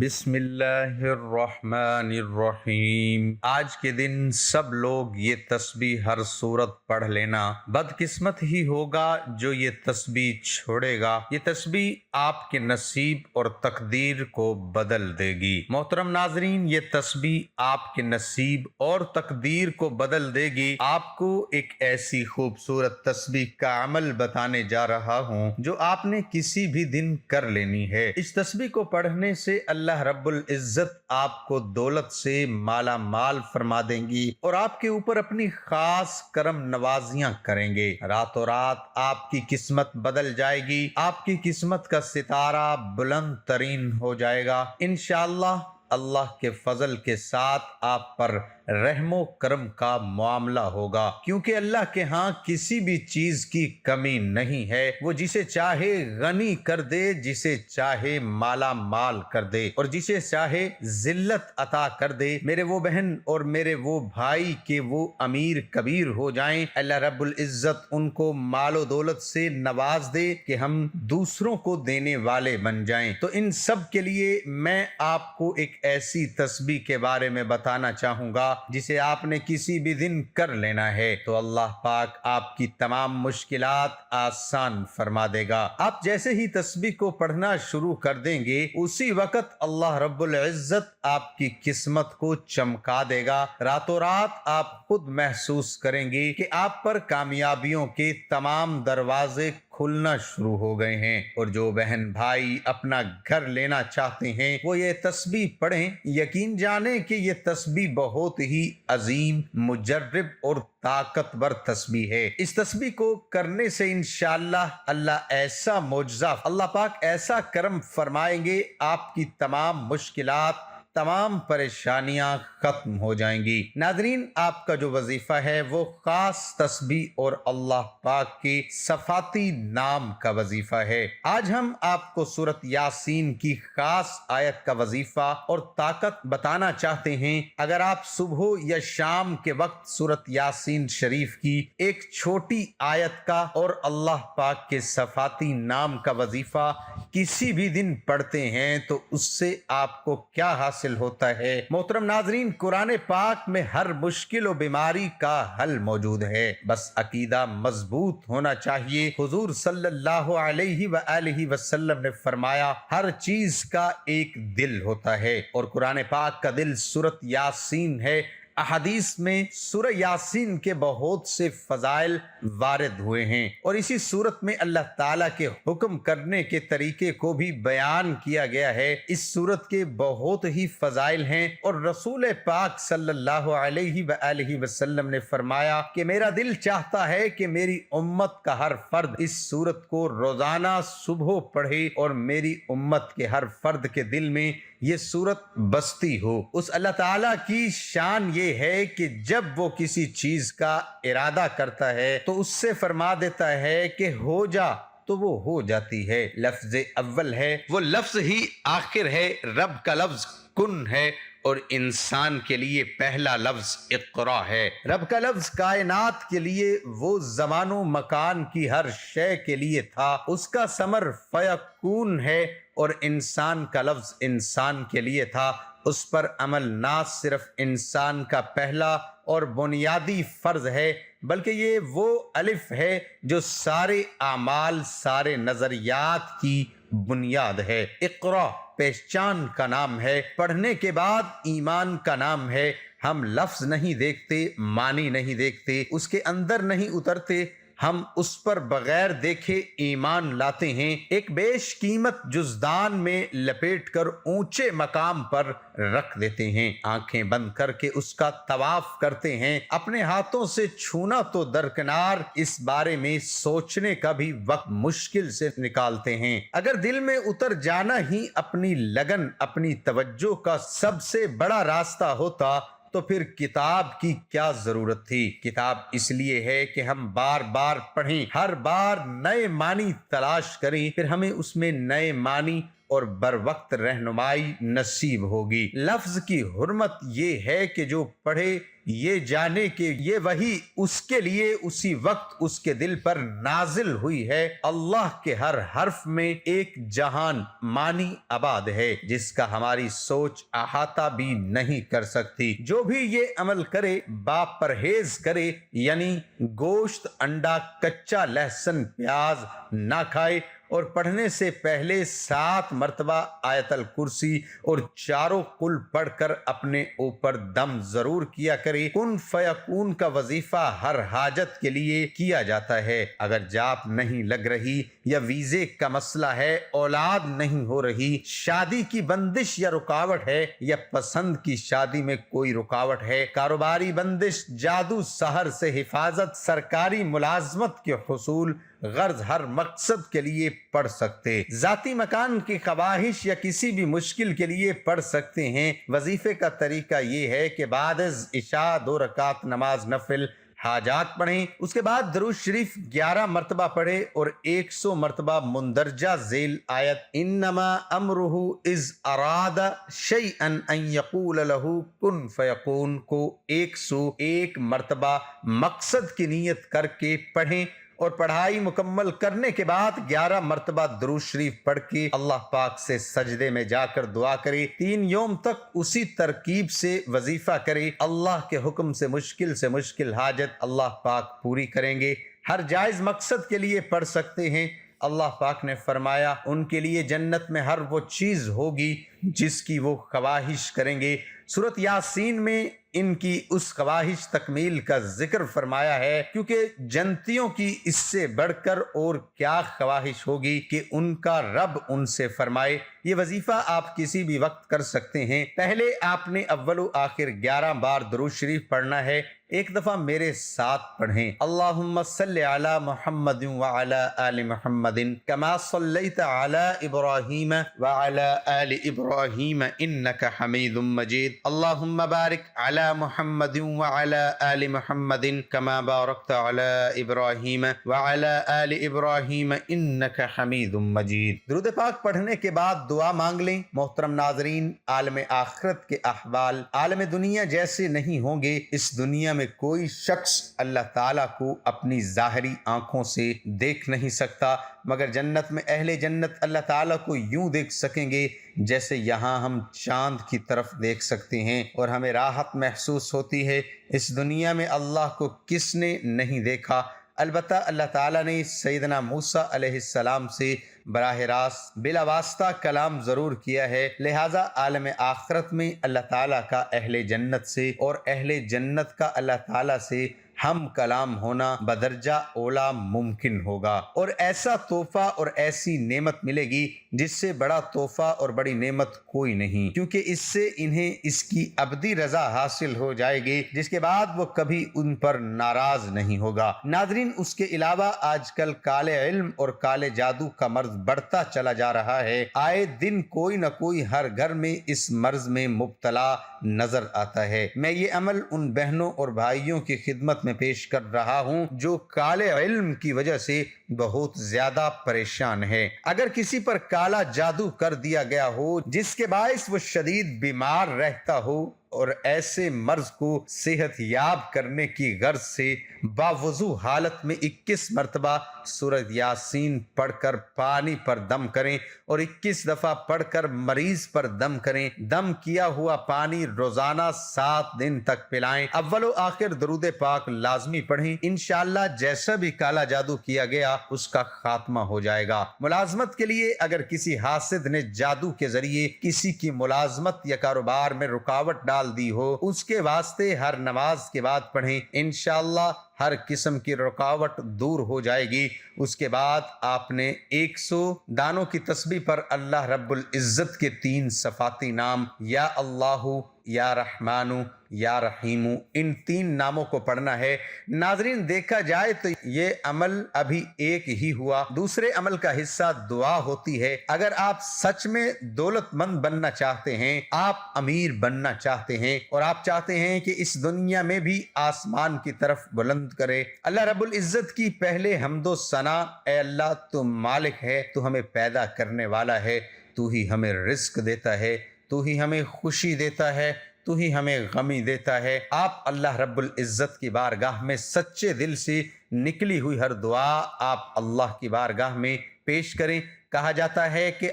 بسم اللہ الرحمن الرحیم۔ آج کے دن سب لوگ یہ تسبیح ہر صورت پڑھ لینا۔ بدقسمت ہی ہوگا جو یہ تسبیح چھوڑے گا۔ یہ تسبیح آپ کے نصیب اور تقدیر کو بدل دے گی۔ محترم ناظرین، یہ تسبیح آپ کے نصیب اور تقدیر کو بدل دے گی۔ آپ کو ایک ایسی خوبصورت تسبیح کا عمل بتانے جا رہا ہوں جو آپ نے کسی بھی دن کر لینی ہے۔ اس تسبیح کو پڑھنے سے اللہ رب العزت آپ کو دولت سے مالا مال فرما دیں گی اور آپ کے اوپر اپنی خاص کرم نوازیاں کریں گے۔ راتوں رات آپ کی قسمت بدل جائے گی۔ آپ کی قسمت کا ستارہ بلند ترین ہو جائے گا۔ انشاءاللہ اللہ کے فضل کے ساتھ آپ پر رحم و کرم کا معاملہ ہوگا، کیونکہ اللہ کے ہاں کسی بھی چیز کی کمی نہیں ہے۔ وہ جسے چاہے غنی کر دے، جسے چاہے مالا مال کر دے اور جسے چاہے ذلت عطا کر دے۔ میرے وہ بہن اور میرے وہ بھائی کہ وہ امیر کبیر ہو جائیں، اللہ رب العزت ان کو مال و دولت سے نواز دے کہ ہم دوسروں کو دینے والے بن جائیں۔ تو ان سب کے لیے میں آپ کو ایک ایسی تسبیح کے بارے میں بتانا چاہوں گا جسے آپ نے کسی بھی دن کر لینا ہے تو اللہ پاک آپ کی تمام مشکلات آسان فرما دے گا۔ آپ جیسے ہی تسبیح کو پڑھنا شروع کر دیں گے، اسی وقت اللہ رب العزت آپ کی قسمت کو چمکا دے گا۔ راتوں رات آپ خود محسوس کریں گے کہ آپ پر کامیابیوں کے تمام دروازے کھلنا شروع ہو گئے ہیں۔ اور جو بہن بھائی اپنا گھر لینا چاہتے ہیں وہ یہ تسبیح پڑھیں۔ یقین جانیں کہ یہ تسبیح بہت ہی عظیم، مجرب اور طاقتور تسبیح ہے۔ اس تسبیح کو کرنے سے انشاءاللہ اللہ ایسا معجزہ، اللہ پاک ایسا کرم فرمائیں گے، آپ کی تمام مشکلات، تمام پریشانیاں ختم ہو جائیں گی۔ ناظرین، آپ کا جو وظیفہ ہے وہ خاص تسبیح اور اللہ پاک کے صفاتی نام کا وظیفہ ہے۔ آج ہم آپ کو سورۃ یاسین کی خاص آیت کا وظیفہ اور طاقت بتانا چاہتے ہیں۔ اگر آپ صبح یا شام کے وقت سورۃ یاسین شریف کی ایک چھوٹی آیت کا اور اللہ پاک کے صفاتی نام کا وظیفہ کسی بھی دن پڑھتے ہیں تو اس سے آپ کو کیا حاصل ہوتا ہے؟ محترم ناظرین، قرآن پاک میں ہر مشکل و بیماری کا حل موجود ہے، بس عقیدہ مضبوط ہونا چاہیے۔ حضور صلی اللہ علیہ وآلہ وسلم نے فرمایا ہر چیز کا ایک دل ہوتا ہے اور قرآن پاک کا دل سورۃ یاسین ہے۔ احادیث میں سورہ یاسین کے بہت سے فضائل وارد ہوئے ہیں اور اسی سورت میں اللہ تعالیٰ کے حکم کرنے کے طریقے کو بھی بیان کیا گیا ہے۔ اس سورت کے بہت ہی فضائل ہیں اور رسول پاک صلی اللہ علیہ وآلہ وسلم نے فرمایا کہ میرا دل چاہتا ہے کہ میری امت کا ہر فرد اس سورت کو روزانہ صبح پڑھے اور میری امت کے ہر فرد کے دل میں یہ سورت بستی ہو۔ اس اللہ تعالیٰ کی شان یہ ہے کہ جب وہ کسی چیز کا ارادہ کرتا ہے تو اس سے فرما دیتا ہے کہ ہو جا تو وہ ہو جاتی ہے۔ لفظ اول ہے، وہ لفظ ہی آخر ہے۔ رب کا لفظ کن ہے اور انسان کے لیے پہلا لفظ اقرا ہے۔ رب کا لفظ کائنات کے لیے وہ زمان و مکان کی ہر شے کے لیے تھا، اس کا ثمر فیکون ہے، اور انسان کا لفظ انسان کے لیے تھا، اس پر عمل نہ صرف انسان کا پہلا اور بنیادی فرض ہے بلکہ یہ وہ الف ہے جو سارے اعمال، سارے نظریات کی بنیاد ہے۔ اقرا پہچان کا نام ہے، پڑھنے کے بعد ایمان کا نام ہے۔ ہم لفظ نہیں دیکھتے، معنی نہیں دیکھتے، اس کے اندر نہیں اترتے، ہم اس پر بغیر دیکھے ایمان لاتے ہیں۔ ایک بیش قیمت جزدان میں لپیٹ کر اونچے مقام پر رکھ دیتے ہیں، آنکھیں بند کر کے اس کا طواف کرتے ہیں، اپنے ہاتھوں سے چھونا تو درکنار، اس بارے میں سوچنے کا بھی وقت مشکل سے نکالتے ہیں۔ اگر دل میں اتر جانا ہی اپنی لگن، اپنی توجہ کا سب سے بڑا راستہ ہوتا تو پھر کتاب کی کیا ضرورت تھی؟ کتاب اس لیے ہے کہ ہم بار بار پڑھیں، ہر بار نئے معنی تلاش کریں، پھر ہمیں اس میں نئے معنی اور بر وقت رہنمائی نصیب ہوگی۔ لفظ کی حرمت یہ ہے کہ جو پڑھے یہ جانے کہ یہ وحی اس کے لیے اسی وقت اس کے دل پر نازل ہوئی ہے۔ اللہ کے ہر حرف میں ایک جہان مانی آباد ہے جس کا ہماری سوچ احاطہ بھی نہیں کر سکتی۔ جو بھی یہ عمل کرے با پرہیز کرے، یعنی گوشت، انڈا، کچا لہسن، پیاز نہ کھائے، اور پڑھنے سے پہلے 7 مرتبہ آیت الکرسی اور چاروں قل پڑھ کر اپنے اوپر دم ضرور کیا کرے۔ کن فیکون کا وظیفہ ہر حاجت کے لیے کیا جاتا ہے۔ اگر جاپ نہیں لگ رہی یا ویزے کا مسئلہ ہے، اولاد نہیں ہو رہی، شادی کی بندش یا رکاوٹ ہے، یا پسند کی شادی میں کوئی رکاوٹ ہے، کاروباری بندش، جادو سحر سے حفاظت، سرکاری ملازمت کے حصول، غرض ہر مقصد کے لیے پڑھ سکتے، ذاتی مکان کی خواہش یا کسی بھی مشکل کے لیے پڑھ سکتے ہیں۔ وظیفے کا طریقہ یہ ہے کہ بعد از عشاء 2 رکعت نماز نفل حاجات پڑھیں، اس کے بعد درود شریف 11 مرتبہ پڑھیں اور 100 مرتبہ مندرجہ ذیل آیت انما امرہ اذ اراد شیئا ان یقول له کن فیکون کو 101 مرتبہ مقصد کی نیت کر کے پڑھیں، اور پڑھائی مکمل کرنے کے بعد 11 مرتبہ درود شریف پڑھ کے اللہ پاک سے سجدے میں جا کر دعا کرے۔ 3 یوم تک اسی ترکیب سے وظیفہ کرے۔ اللہ کے حکم سے مشکل حاجت اللہ پاک پوری کریں گے۔ ہر جائز مقصد کے لیے پڑھ سکتے ہیں۔ اللہ پاک نے فرمایا ان کے لیے جنت میں ہر وہ چیز ہوگی جس کی وہ خواہش کریں گے۔ سورۃ یاسین میں ان کی اس خواہش تکمیل کا ذکر فرمایا ہے، کیونکہ جنتیوں کی اس سے بڑھ کر اور کیا خواہش ہوگی کہ ان کا رب ان سے فرمائے۔ یہ وظیفہ آپ کسی بھی وقت کر سکتے ہیں۔ پہلے آپ نے اول و آخر 11 بار درود شریف پڑھنا ہے۔ ایک دفعہ میرے ساتھ پڑھیں، اللہم صلی علی محمد وعلی آل محمد کما صلیت علی ابراہیم وعلی آل ابراہیم انک حمید مجید، اللہم بارک علی محمد وعلی آل محمد کما بارکت علی ابراہیم وعلی آل ابراہیم انک حمید مجید۔ درود پاک پڑھنے کے بعد دعا مانگ لیں۔ محترم ناظرین، عالم آخرت کے احوال عالم دنیا جیسے نہیں ہوں گے۔ اس دنیا میں کوئی شخص اللہ تعالیٰ کو اپنی ظاہری آنکھوں سے دیکھ نہیں سکتا، مگر جنت میں اہل جنت اللہ تعالیٰ کو یوں دیکھ سکیں گے جیسے یہاں ہم چاند کی طرف دیکھ سکتے ہیں، اور ہمیں راحت محسوس ہوتی ہے۔ اس دنیا میں اللہ کو کس نے نہیں دیکھا؟ البتہ اللہ تعالیٰ نے سیدنا موسیٰ علیہ السلام سے براہ راست بلا واسطہ کلام ضرور کیا ہے، لہٰذا عالم آخرت میں اللہ تعالیٰ کا اہل جنت سے اور اہل جنت کا اللہ تعالیٰ سے ہم کلام ہونا بدرجہ اولا ممکن ہوگا، اور ایسا تحفہ اور ایسی نعمت ملے گی جس سے بڑا تحفہ اور بڑی نعمت کوئی نہیں، کیونکہ اس سے انہیں اس کی ابدی رضا حاصل ہو جائے گی جس کے بعد وہ کبھی ان پر ناراض نہیں ہوگا۔ ناظرین، اس کے علاوہ آج کل کالے علم اور کالے جادو کا مرض بڑھتا چلا جا رہا ہے۔ آئے دن کوئی نہ کوئی ہر گھر میں اس مرض میں مبتلا نظر آتا ہے۔ میں یہ عمل ان بہنوں اور بھائیوں کی خدمت میں پیش کر رہا ہوں جو کالے علم کی وجہ سے بہت زیادہ پریشان ہے۔ اگر کسی پر کالا جادو کر دیا گیا ہو جس کے باعث وہ شدید بیمار رہتا ہو، اور ایسے مرض کو صحت یاب کرنے کی غرض سے باوضو حالت میں 21 مرتبہ سورۃ یاسین پڑھ کر پانی پر دم کریں اور 21 دفعہ پڑھ کر مریض پر دم کریں۔ دم کیا ہوا پانی روزانہ 7 دن تک پلائیں۔ اول و آخر درود پاک لازمی پڑھیں، انشاءاللہ جیسا بھی کالا جادو کیا گیا اس کا خاتمہ ہو جائے گا۔ ملازمت کے لیے اگر کسی حاسد نے جادو کے ذریعے کسی کی ملازمت یا کاروبار میں رکاوٹ ڈال دی ہو، اس کے واسطے ہر نماز کے بعد پڑھیں، انشاءاللہ ہر قسم کی رکاوٹ دور ہو جائے گی۔ اس کے بعد آپ نے 100 دانوں کی تسبیح پر اللہ رب العزت کے 3 صفاتی نام یا اللہ، یا رحمانو، یا رحیمو، ان 3 ناموں کو پڑھنا ہے۔ ناظرین، دیکھا جائے تو یہ عمل ابھی ایک ہی ہوا، دوسرے عمل کا حصہ دعا ہوتی ہے۔ اگر آپ سچ میں دولت مند بننا چاہتے ہیں، آپ امیر بننا چاہتے ہیں، اور آپ چاہتے ہیں کہ اس دنیا میں بھی آسمان کی طرف بلند کرے، اللہ رب العزت کی پہلے حمد و ثنا، اے اللہ تو مالک ہے، تو ہمیں پیدا کرنے والا ہے، تو ہی ہمیں رزق دیتا ہے، تو ہی ہمیں خوشی دیتا ہے، تو ہی ہمیں غمی دیتا ہے۔ آپ اللہ رب العزت کی بارگاہ میں سچے دل سے نکلی ہوئی ہر دعا آپ اللہ کی بارگاہ میں پیش کریں۔ کہا جاتا ہے کہ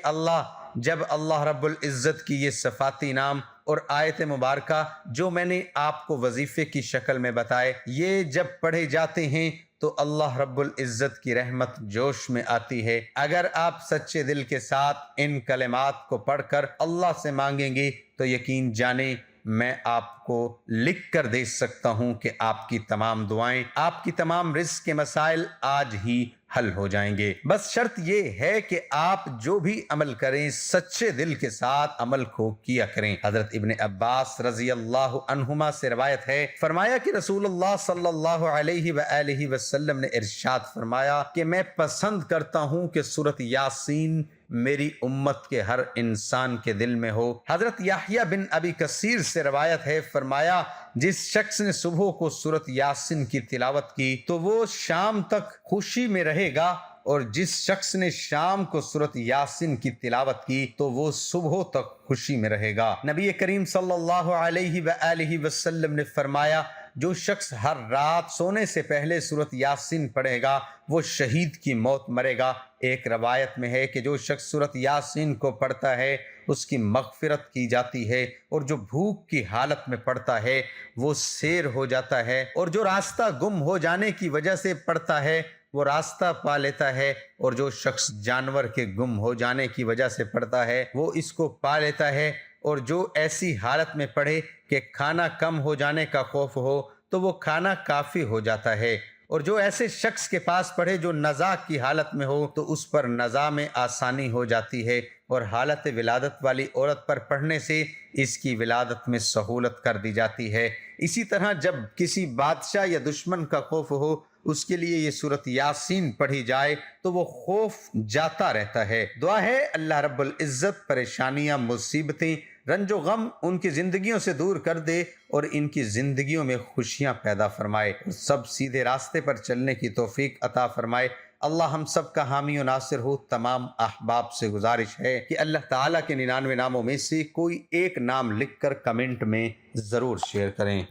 جب اللہ رب العزت کی یہ صفاتی نام اور آیت مبارکہ جو میں نے آپ کو وظیفے کی شکل میں بتائے، یہ جب پڑھے جاتے ہیں تو اللہ رب العزت کی رحمت جوش میں آتی ہے۔ اگر آپ سچے دل کے ساتھ ان کلمات کو پڑھ کر اللہ سے مانگیں گے تو یقین جانیں میں آپ کو لکھ کر دے سکتا ہوں کہ آپ کی تمام دعائیں، آپ کی تمام رزق کے مسائل آج ہی حل ہو جائیں گے۔ بس شرط یہ ہے کہ آپ جو بھی عمل کریں سچے دل کے ساتھ عمل کو کیا کریں۔ حضرت ابن عباس رضی اللہ عنہما سے روایت ہے، فرمایا کہ رسول اللہ صلی اللہ علیہ وآلہ وسلم نے ارشاد فرمایا کہ میں پسند کرتا ہوں کہ سورۃ یاسین میری امت کے ہر انسان کے دل میں ہو۔ حضرت یحییٰ بن ابی کثیر سے روایت ہے، فرمایا جس شخص نے صبح کو سورۃ یاسین کی تلاوت کی تو وہ شام تک خوشی میں رہے گا، اور جس شخص نے شام کو سورۃ یاسین کی تلاوت کی تو وہ صبح تک خوشی میں رہے گا۔ نبی کریم صلی اللہ علیہ وآلہ وسلم نے فرمایا جو شخص ہر رات سونے سے پہلے سورۃ یاسین پڑھے گا وہ شہید کی موت مرے گا۔ ایک روایت میں ہے کہ جو شخص سورۃ یاسین کو پڑھتا ہے اس کی مغفرت کی جاتی ہے، اور جو بھوک کی حالت میں پڑھتا ہے وہ سیر ہو جاتا ہے، اور جو راستہ گم ہو جانے کی وجہ سے پڑھتا ہے وہ راستہ پا لیتا ہے، اور جو شخص جانور کے گم ہو جانے کی وجہ سے پڑھتا ہے وہ اس کو پا لیتا ہے، اور جو ایسی حالت میں پڑھے کہ کھانا کم ہو جانے کا خوف ہو تو وہ کھانا کافی ہو جاتا ہے، اور جو ایسے شخص کے پاس پڑھے جو نزاع کی حالت میں ہو تو اس پر نزاع میں آسانی ہو جاتی ہے، اور حالت ولادت والی عورت پر پڑھنے سے اس کی ولادت میں سہولت کر دی جاتی ہے۔ اسی طرح جب کسی بادشاہ یا دشمن کا خوف ہو اس کے لیے یہ سورۃ یاسین پڑھی جائے تو وہ خوف جاتا رہتا ہے۔ دعا ہے اللہ رب العزت پریشانیاں، مصیبتیں، رنج و غم ان کی زندگیوں سے دور کر دے اور ان کی زندگیوں میں خوشیاں پیدا فرمائے، اور سب سیدھے راستے پر چلنے کی توفیق عطا فرمائے۔ اللہ ہم سب کا حامی و ناصر ہو۔ تمام احباب سے گزارش ہے کہ اللہ تعالیٰ کے 99 ناموں میں سے کوئی ایک نام لکھ کر کمنٹ میں ضرور شیئر کریں۔